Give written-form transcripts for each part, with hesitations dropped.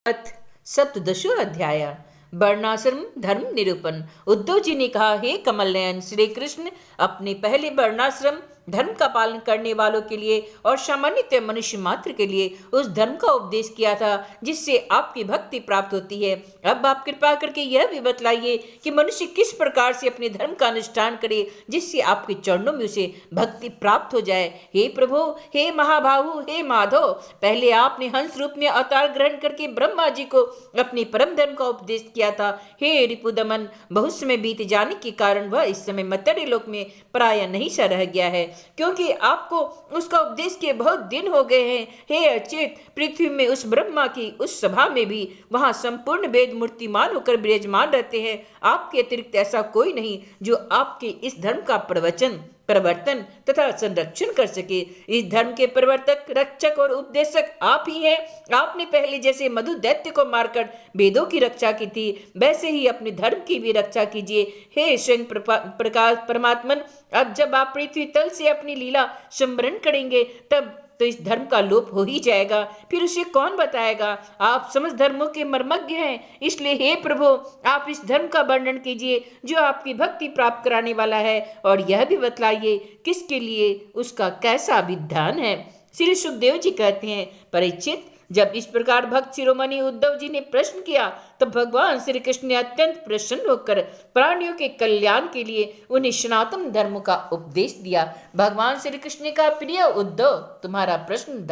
अथ सप्तदशो अध्याय वर्णाश्रम धर्म निरूपण। उद्धव जी ने कहा, हे कमल नयन श्री कृष्ण, अपने पहले वर्णाश्रम धर्म का पालन करने वालों के लिए और सामान्यतः मनुष्य मात्र के लिए उस धर्म का उपदेश किया था जिससे आपकी भक्ति प्राप्त होती है। अब आप कृपा करके यह भी बतलाइए कि मनुष्य किस प्रकार से अपने धर्म का अनुष्ठान करे जिससे आपके चरणों में उसे भक्ति प्राप्त हो जाए। हे प्रभु, हे महाबाहु, हे माधव, पहले आपने हंस रूप में अवतार ग्रहण करके ब्रह्मा जी को अपने परम धर्म का उपदेश किया था। हे रिपुदमन, बहुत समय बीत जाने के कारण वह इस समय मर्त्य लोक में प्राय नहीं सा रह गया है, क्योंकि आपको उसका उपदेश के बहुत दिन हो गए हैं। हे अच्युत, पृथ्वी में उस ब्रह्मा की उस सभा में भी वहां संपूर्ण वेद मूर्तिमान होकर विराजमान रहते हैं। आपके अतिरिक्त ऐसा कोई नहीं जो आपके इस धर्म का प्रवर्तन तथा संरक्षण कर सके। इस धर्म के प्रवर्तक, रक्षक और उपदेशक आप ही हैं। आपने पहले जैसे मधु दैत्य को मारकर वेदों की रक्षा की थी, वैसे ही अपने धर्म की भी रक्षा कीजिए। हे स्वयं प्रकाश परमात्मन, अब जब आप पृथ्वी तल से अपनी लीला स्मरण करेंगे तब तो इस धर्म का लोप हो ही जाएगा, फिर उसे कौन बताएगा। आप समस्त धर्मों के मर्मज्ञ हैं, इसलिए हे प्रभु, आप इस धर्म का वर्णन कीजिए जो आपकी भक्ति प्राप्त कराने वाला है, और यह भी बतलाइए किसके लिए उसका कैसा विधान है। श्री सुखदेव जी कहते हैं, परीक्षित, जब इस प्रकार भक्त शिरोमणि उद्धव जी ने प्रश्न किया तब भगवान श्री कृष्ण ने अत्यंत प्रसन्न होकर प्राणियों के कल्याण के लिए उन्हें सनातन धर्म का उपदेश दिया। भगवान श्री कृष्ण ने कहा, प्रिय उद्धव, तुम्हारा प्रश्न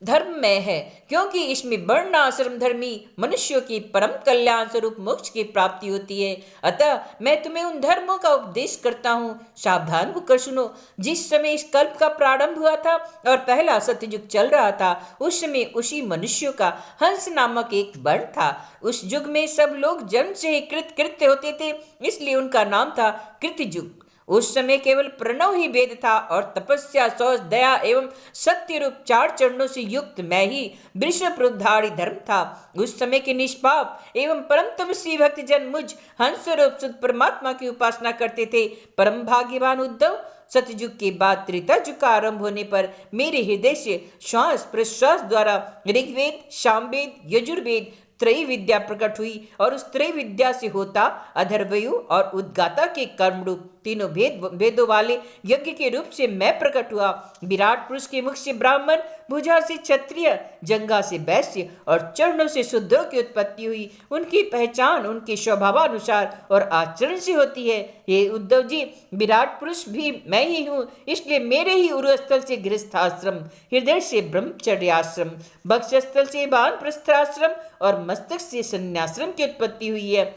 धर्ममय है, क्योंकि इसमें वर्ण आश्रम धर्मी मनुष्यों की परम कल्याण स्वरूप मोक्ष की प्राप्ति होती है। अतः मैं तुम्हें उन धर्मों का उपदेश करता हूँ, सावधान होकर सुनो। जिस समय इस कल्प का प्रारंभ हुआ था और पहला सत्ययुग चल रहा था, उस समय उसी मनुष्यों का हंस नामक एक वर्ण था। उस युग में सब लोग जन्म से ही कृत्य होते थे, इसलिए उनका नाम था कृतयुग। उस समय केवल प्रणव ही वेद था और तपस्या, शौच, दया एवं सत्य रूप 4 चरणों से युक्त मैं ही वृषभधारी धर्म था। उस समय के निष्पाप एवं परम तपस्वी भक्त जन मुझ हंस रूप शुद्ध परमात्मा की उपासना करते थे। परम भाग्यवान उद्धव, सतयुग के बाद त्रेता युग का आरंभ होने पर मेरे हृदय से श्वास प्रश्वास द्वारा ऋग्वेद, सामवेद, यजुर्वेद त्रय विद्या प्रकट हुई, और उस त्रय विद्या से होता अधर्वयु और उद्गाता के कर्म रूप तीनों वेदों वाले यज्ञ के रूप से मैं प्रकट हुआ। विराट पुरुष के मुख से ब्राह्मण, भुजा से क्षत्रिय, जंघा से वैश्य और चरणों से शूद्रों की उत्पत्ति हुई। उनकी पहचान उनके स्वभावानुसार और आचरण से होती है। हे उद्धव जी, विराट पुरुष भी मैं ही हूँ, इसलिए मेरे ही उरुस्थल से गृहस्थाश्रम, हृदय से ब्रह्मचर्याश्रम, वक्षस्थल से वानप्रस्थाश्रम और मस्तक से संन्याश्रम की उत्पत्ति हुई है।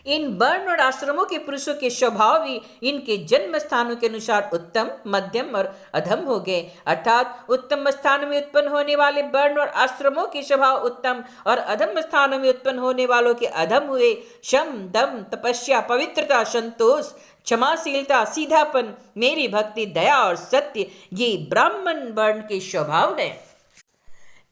इन वर्ण और आश्रमों के पुरुषों के स्वभाव भी इनके जन्म स्थानों के अनुसार उत्तम, मध्यम और अधम हो गए। अर्थात उत्तम स्थानों में उत्पन्न होने वाले वर्ण और आश्रमों के स्वभाव उत्तम और अधम स्थानों में उत्पन्न होने वालों के अधम हुए। शम, दम, तपस्या, पवित्रता, संतोष, क्षमाशीलता, सीधापन, मेरी भक्ति, दया और सत्य, ये ब्राह्मण वर्ण के स्वभाव है।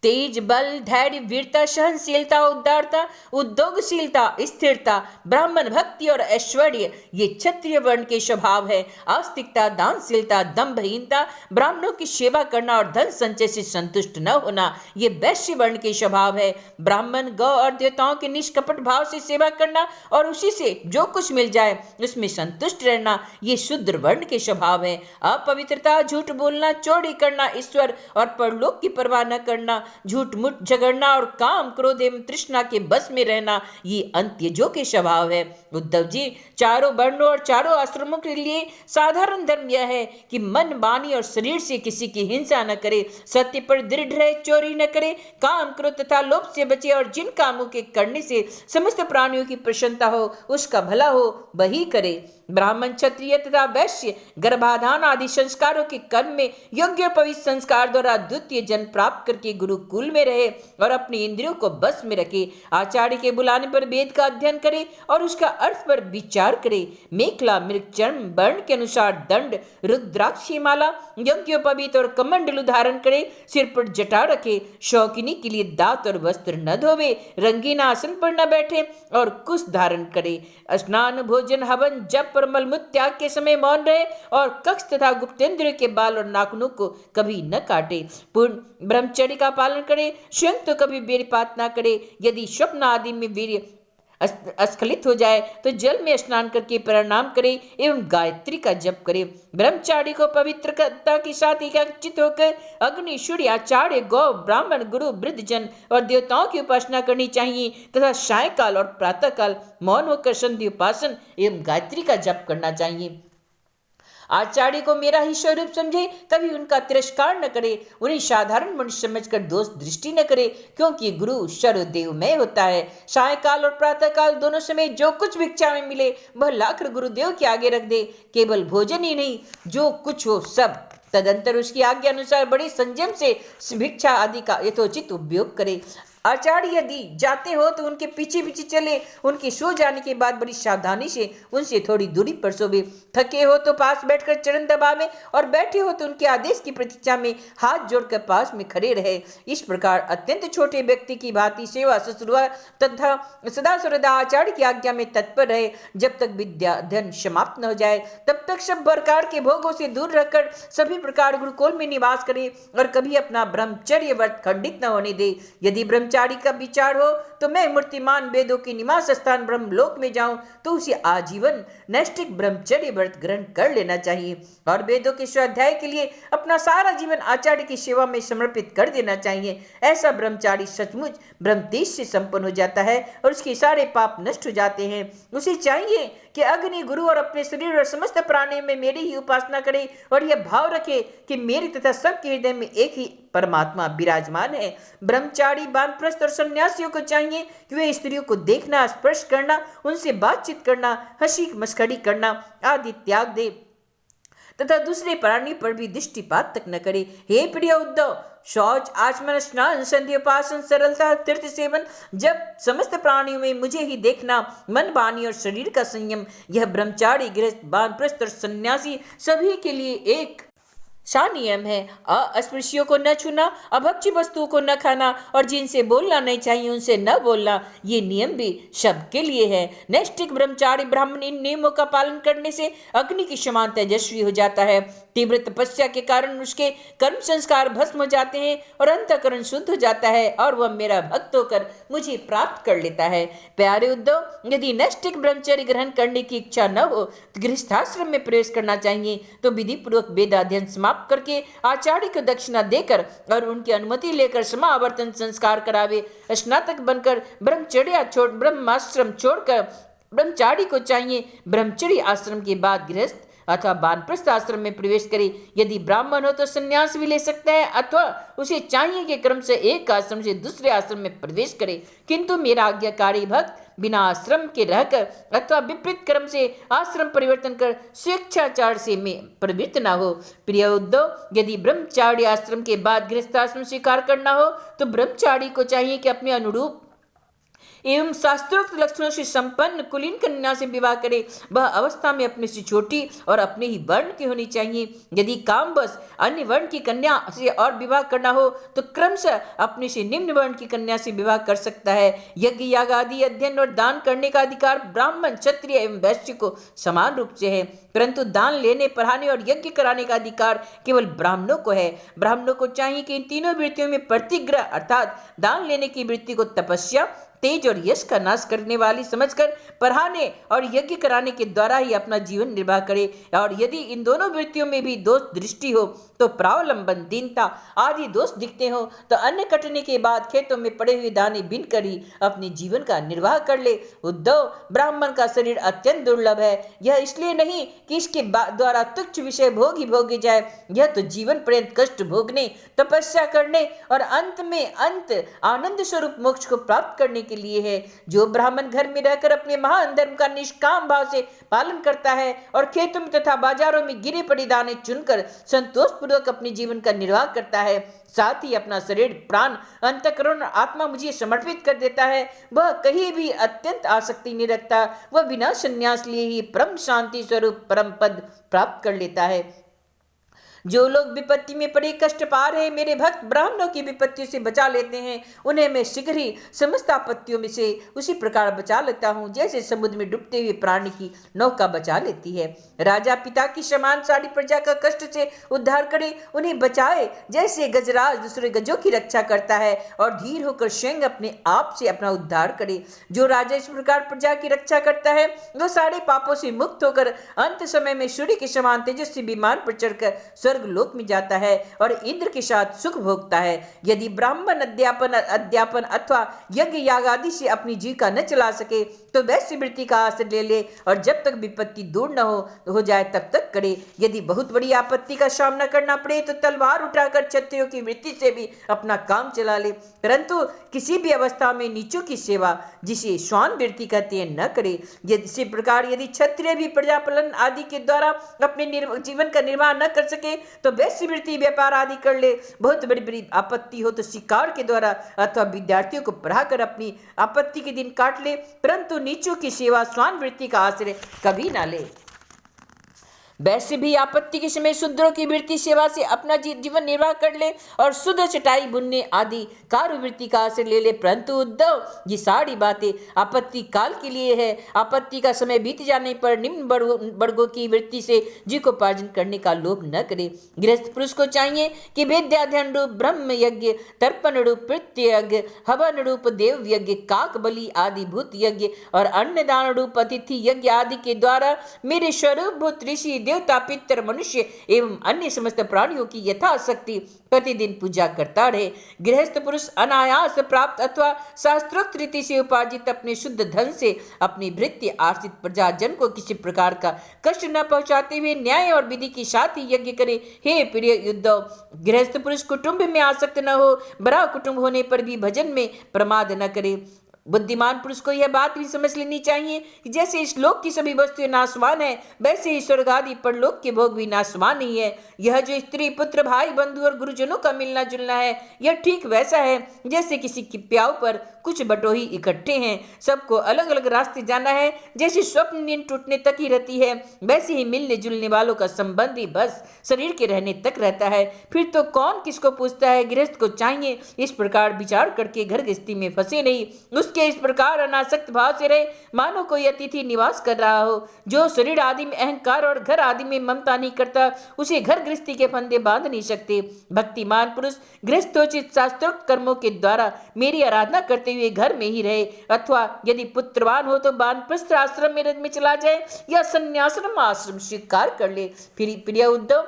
तेज, बल, धैर्य, वीरता, सहनशीलता, उदारता, उद्योगशीलता, स्थिरता, ब्राह्मण भक्ति और ऐश्वर्य, ये क्षत्रिय वर्ण के स्वभाव है। आस्तिकता, दानशीलता, दंभहीनता, ब्राह्मणों की सेवा करना और धन संचय से संतुष्ट न होना, ये वैश्य वर्ण के स्वभाव है। ब्राह्मण, गौ और देवताओं के निष्कपट भाव से सेवा करना और उसी से जो कुछ मिल जाए उसमें संतुष्ट रहना, ये शूद्र वर्ण के स्वभाव है। अपवित्रता, झूठ बोलना, चोरी करना, ईश्वर और परलोक की परवाह न करना, झूठ मूठ झगड़ना और काम, क्रोध एवं तृष्णा के बस में रहना, ये अंत्यजों के स्वभाव है। उद्धव जी, चारों वर्णों और चारों आश्रमों के लिए साधारण धर्म यह है कि मन, वाणी और शरीर से किसी की हिंसा न करे, सत्य पर दृढ़ रहे, चोरी न करे, काम, क्रोध तथा लोभ से बचे, और जिन कामों के करने से समस्त प्राणियों की प्रसन्नता हो, उसका भला हो, वही करे। ब्राह्मण, क्षत्रिय तथा वैश्य गर्भाधान आदि संस्कारों के कर्म में योग्य पवित्र संस्कार द्वारा द्वितीय जन्म प्राप्त करके गुरुकुल में रहे और अपनी इंद्रियों को बस में रखे। आचार्य के बुलाने पर वेद का अध्ययन करे और उसका अर्थ पर विचार करे। मेखला, मृगचर्म वर्ण के अनुसार दंड, रुद्राक्षी माला, यज्ञोपवीत और कमंडलु धारण करे। सिर पर जटा रखे। शौकिनी के लिए दांत और वस्त्र न धोवे। रंगीन आसन पर न बैठे और कुश धारण करे। स्नान, भोजन, हवन, जप पर मलमूत्र त्याग के समय मौन रहे और कक्ष तथा गुप्तेंद्र के बाल और नाखूनों को कभी न काटे। पूर्ण ब्रह्मचर्य का पालन करे, स्वयं तो कभी वीर्यपात न करे। यदि स्वप्न आदि में वीर्य अस्खलित हो जाए तो जल में स्नान करके प्रणाम करे एवं गायत्री का जप करे। ब्रह्मचारी को पवित्रता के साथ एकाग्रचित होकर अग्नि, सूर्य, आचार्य, गौ, ब्राह्मण, गुरु, वृद्धजन और देवताओं की उपासना करनी चाहिए तथा सायंकाल और प्रातःकाल मौन होकर संध्या उपासन एवं गायत्री का जप करना चाहिए। आचार्य को मेरा ही स्वरूप समझे, कभी उनका तिरस्कार न करे, उन्हें साधारण मनुष्य समझकर दोष दृष्टि न करे, क्योंकि गुरु सर्वदेवमय होता है। सायंकाल और प्रातःकाल दोनों समय जो कुछ भिक्षा में मिले वह लाकर गुरुदेव के आगे रख दे। केवल भोजन ही नहीं, जो कुछ हो सब। तदंतर उसकी आज्ञा अनुसार बड़े संयम से भिक्षा आदि का यथोचित उपयोग करे। आचार्य यदि जाते हो तो उनके पीछे पीछे चले, उनके सो जाने के बाद बड़ी सावधानी से उनसे थोड़ी दूरी पर सोवे। थके हो तो पास बैठकर चरण दबावे और बैठे हो तो उनके आदेश की प्रतीक्षा में हाथ जोड़कर पास में खड़े रहे। इस प्रकार अत्यंत छोटे व्यक्ति की भांति सेवा शुश्रूषा तथा सदा सर्वदा आचार्य की आज्ञा में तत्पर रहे। जब तक विद्या अध्ययन समाप्त न हो जाए तब तक सब प्रकार के भोगों से दूर रहकर सभी प्रकार गुरुकुल में निवास करे और कभी अपना ब्रह्मचर्य व्रत खंडित न होने दे। यदि ब्रह्मचारी का विचार हो तो मैं मूर्तिमान वेदों के निवास स्थान ब्रह्मलोक में जाऊं तो उसे आजीवन नैष्ठिक ब्रह्मचर्य व्रत ग्रहण कर लेना चाहिए और वेदों के स्वाध्याय के लिए अपना सारा जीवन आचार्य की सेवा में समर्पित कर देना चाहिए। ऐसा ब्रह्मचारी सचमुच ब्रह्मतेज से संपन्न हो जाता है और उसके सारे पाप नष्ट हो जाते हैं। उसे चाहिए कि अग्नि, गुरु और अपने शरीर और समस्त प्राणियों में मेरी ही उपासना करे और यह भाव रखे कि मेरे तथा सबके हृदय में एक ही परमात्मा विराजमान है। ब्रह्मचारी, वानप्रस्थ और सन्यासियों को चाहिए कि वे स्त्रियों को देखना, स्पर्श करना, उनसे बातचीत करना, हंसी मस्करी करना आदि त्याग दे तथा दूसरे प्राणी पर भी दृष्टिपात तक न करे। हे प्रिय उद्धव, शौच, आचमन, स्नान, संध्या उपासन, सरलता, तीर्थ सेवन, जब समस्त प्राणियों में मुझे ही देखना, मन, वाणी और शरीर का संयम, यह ब्रह्मचारी, गृहस्थ, वानप्रस्थ और सन्यासी सभी के लिए एक सा नियम है। अस्पृश्यों को न छूना, अभक्ष्य वस्तुओं को न खाना और जिनसे बोलना नहीं चाहिए उनसे न बोलना, ये नियम भी सबके लिए है। नैष्ठिक ब्रह्मचारी ब्राह्मण इन नियमों का पालन करने से अग्नि की समान तेजस्वी हो जाता है। तीव्र तपस्या के कारण उसके कर्म संस्कार भस्म हो जाते हैं और अंतःकरण शुद्ध हो जाता है और वह मेरा भक्त होकर मुझे प्राप्त कर लेता है। प्यारे उद्धव, यदि नैष्ठिक ब्रह्मचर्य ग्रहण करने की इच्छा न हो तो गृहस्थाश्रम में प्रवेश करना चाहिए। तो विधि पूर्वक वेदाध्ययन समाप्त करके आचार्य को दक्षिणा देकर और उनकी अनुमति लेकर समावर्तन संस्कार करावे। स्नातक बनकर ब्रह्माश्रम छोड़कर ब्रह्मचारी को चाहिए ब्रह्मचर्य आश्रम के बाद गृहस्थ अथवा वानप्रस्थ आश्रम में प्रवेश करे। यदि ब्राह्मण हो तो संन्यास भी ले सकता है अथवा उसे चाहिए कि क्रम से एक आश्रम से दूसरे आश्रम में प्रवेश करे। किंतु मेरा आज्ञाकारी भक्त बिना आश्रम के रहकर अथवा विपरीत क्रम से आश्रम परिवर्तन कर स्वेच्छाचार से में प्रवृत्त न हो। प्रिय उद्धव, यदि ब्रह्मचारी आश्रम के बाद गृहस्थाश्रम स्वीकार करना हो तो ब्रह्मचारी को चाहिए कि अपने अनुरूप एवं शास्त्रोक्त लक्षणों से संपन्न कुलीन कन्या से विवाह करे। वह अवस्था में अपने से छोटी और अपने ही वर्ण की होनी चाहिए। यदि कामवश अन्य वर्ण की कन्या से और विवाह करना हो तो क्रमशः अपने से निम्न वर्ण की कन्या से विवाह कर सकता है। यज्ञ, याग आदि अध्ययन और दान करने का अधिकार ब्राह्मण, क्षत्रिय एवं वैश्य को समान रूप से है, परंतु दान लेने, पढ़ाने और यज्ञ कराने का अधिकार केवल ब्राह्मणों को है। ब्राह्मणों को चाहिए कि इन तीनों वृत्तियों में प्रतिग्रह अर्थात दान लेने की वृत्ति को तपस्या, तेज और यश का नाश करने वाली समझकर पढ़ाने और यज्ञ कराने के द्वारा ही अपना जीवन निर्वाह करे। और यदि इन दोनों वृत्तियों में भी दोष दृष्टि हो तो प्रावलंबन, दीनता आदि दोष दिखते हो तो अन्न कटने के बाद खेतों में पड़े हुए दाने बीन कर ही अपने जीवन का निर्वाह कर ले। उद्धव, ब्राह्मण का शरीर अत्यंत दुर्लभ है। यह इसलिए नहीं कि इसके द्वारा तुच्छ विषय भोग ही भोगे जाए, यह तो जीवन पर्यंत कष्ट भोगने, तपस्या करने और अंत आनंद स्वरूप मोक्ष को प्राप्त करने के लिए है। जो ब्राह्मण घर में रहकर अपने महान धर्म का निष्काम भाव से पालन करता है और खेतों में तथा बाजारों में गिरे पड़े दाने चुनकर संतोष पूर्वक अपने जीवन का निर्वाह करता है, साथ ही अपना शरीर, प्राण, अंतःकरण और आत्मा मुझे समर्पित कर देता है, वह कहीं भी अत्यंत आसक्ति नहीं रखता। वह बिना संन्यास लिए ही परम शांति स्वरूप परम पद प्राप्त कर लेता है। जो लोग विपत्ति में पड़े कष्ट पा रहे मेरे भक्त ब्राह्मणों की विपत्तियों से बचा लेते हैं, उन्हें मैं शीघ्र ही समस्त आपत्तियों में से उसी प्रकार बचा लेता हूँ जैसे समुद्र में डूबते हुए प्राणी की नौका बचा लेती है। राजा पिता की समान सारी प्रजा का कष्ट से उद्धार करे, उन्हें बचाए जैसे गजराज दूसरे गजों की रक्षा करता है और धीर होकर स्वयं अपने आप से अपना उद्धार करे। जो राजा इस प्रकार प्रजा की रक्षा करता है वो सारे पापों से मुक्त होकर अंत समय में सूर्य के समान तेजस्वी विमान पर चढ़कर स्वर्ग लोक में जाता है और इंद्र के साथ सुख भोगता है। यदि ब्राह्मण अध्यापन अथवा यज्ञ याग आदि से अपनी जीविका न चला सके तो वैश्यवृत्ति का आश्रय ले ले और जब तक विपत्ति दूर न हो जाए तब तक करे। यदि बहुत बड़ी आपत्ति का सामना करना पड़े तो तलवार उठाकर क्षत्रियों की वृत्ति से भी अपना काम चला ले, परंतु किसी भी अवस्था में नीचों की सेवा जिसे श्वान वृत्ति कहते हैं न करे। इसी प्रकार यदि क्षत्रिय भी प्रजापालन आदि के द्वारा अपने जीवन का निर्वाह न कर सके तो वैश्यवृत्ति व्यापार आदि कर ले। बहुत बड़ी बड़ी आपत्ति हो तो शिकार के द्वारा अथवा विद्यार्थियों को पढ़ाकर अपनी आपत्ति के दिन काट ले, परंतु नीचों की सेवा श्वान वृत्ति का आश्रय कभी ना ले। वैसे भी आपत्ति के समय शूद्रों की वृत्ति सेवा से अपना जीवन निर्वाह कर ले और शुद्ध चटाई बुनने आदि कार्यवृत्ति का आश्रय ले ले, परंतु उद्धव ये सारी बातें आपत्ति काल के लिए है। आपत्ति का समय बीत जाने पर निम्न वर्गों की वृत्ति से जीविकोपार्जन करने का लोभ न करे। गृहस्थ पुरुष को चाहिए कि वेद्याध्ययन रूप ब्रह्म यज्ञ, तर्पण रूप पितृ यज्ञ, हवन रूप देव यज्ञ, काक बलि आदि भूत यज्ञ और अन्नदान रूप अतिथि यज्ञ आदि के द्वारा मेरे स्वरूप भूत ऋषि देवता पितर मनुष्य एवं अन्य समस्त प्राणियों की यथाशक्ति प्रतिदिन पूजा करता रहे। गृहस्थ पुरुष अनायास प्राप्त अथवा शास्त्रोक्त रीति से उपार्जित अपने शुद्ध धन से अपनी भृत्य आर्थित प्रजाजन को किसी प्रकार का कष्ट न पहुंचाते हुए न्याय और विधि के साथ ही यज्ञ करे। हे प्रिय उद्धव, गृहस्थ पुरुष कुटुंब में आसक्त न हो, बड़ा कुटुंब होने पर भी भजन में प्रमाद न करे। बुद्धिमान पुरुष को यह बात भी समझ लेनी चाहिए कि जैसे इस लोक की सभी वस्तुएं नाशवान है वैसे ही स्वर्ग आदि परलोक के भोग भी नाशवान ही है। यह जो स्त्री पुत्र भाई बंधु और गुरुजनों का मिलना जुलना है यह ठीक वैसा है जैसे किसी की प्याऊ पर कुछ बटोही इकट्ठे हैं। सबको अलग अलग रास्ते जाना है। जैसे स्वप्न नींद टूटने तक ही रहती है वैसे ही मिलने जुलने वालों का संबंध ही बस शरीर के रहने तक रहता है। फिर तो कौन किसको पूछता है। गृहस्थ को चाहिए इस प्रकार विचार करके घर गृहस्थी में फंसे नहीं, उसके इस प्रकार अनासक्त भाव से रहे मानो कोई अतिथि निवास कर रहा हो। जो शरीर आदि में अहंकार और घर आदि में ममता नहीं करता उसे घर गृहस्थी के फंदे बांध नहीं सकते। भक्तिमान पुरुष गृहस्थोचित शास्त्रोक्त कर्मों के द्वारा मेरी आराधना करते हुए घर में ही रहे, अथवा यदि पुत्रवान हो तो वानप्रस्थ आश्रम में चला जाए या संन्याश्रम आश्रम स्वीकार कर ले। फिर प्रिय उद्धव,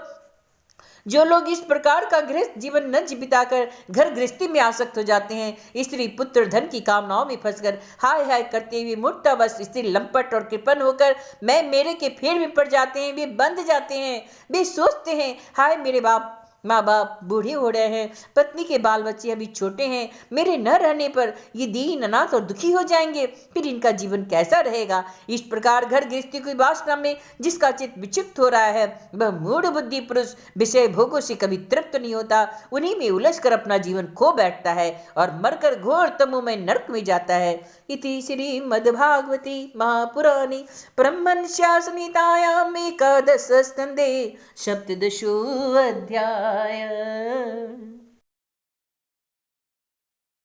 जो लोग इस प्रकार का गृहस्थ जीवन न बिताकर घर गृहस्थी में आसक्त हो जाते हैं, स्त्री पुत्र धन की कामनाओं में फंसकर हाय हाय करते हुए मूर्तावश स्त्री लंपट और कृपण होकर मैं मेरे के फेर में पड़ जाते हैं, वे बंध जाते हैं। वे सोचते हैं हाय मेरे माँ बाप बूढ़े हो रहे हैं, पत्नी के बाल बच्चे अभी छोटे हैं, मेरे न रहने पर ये दीन अनाथ और दुखी हो जाएंगे, फिर इनका जीवन कैसा रहेगा। इस प्रकार घर गृहस्थी की वासना में जिसका चित्त विक्षिप्त हो रहा है वह मूढ़ बुद्धि पुरुष विषय भोगों से कभी तृप्त नहीं होता, उन्हीं में उलझकर अपना जीवन खो बैठता है और मरकर घोर तमोमय नरक में जाता है। इति श्रीमद्भागवते महापुराणे ब्रह्मण्यसंहितायां एकादश स्कन्धे सप्तदशो अध्याय।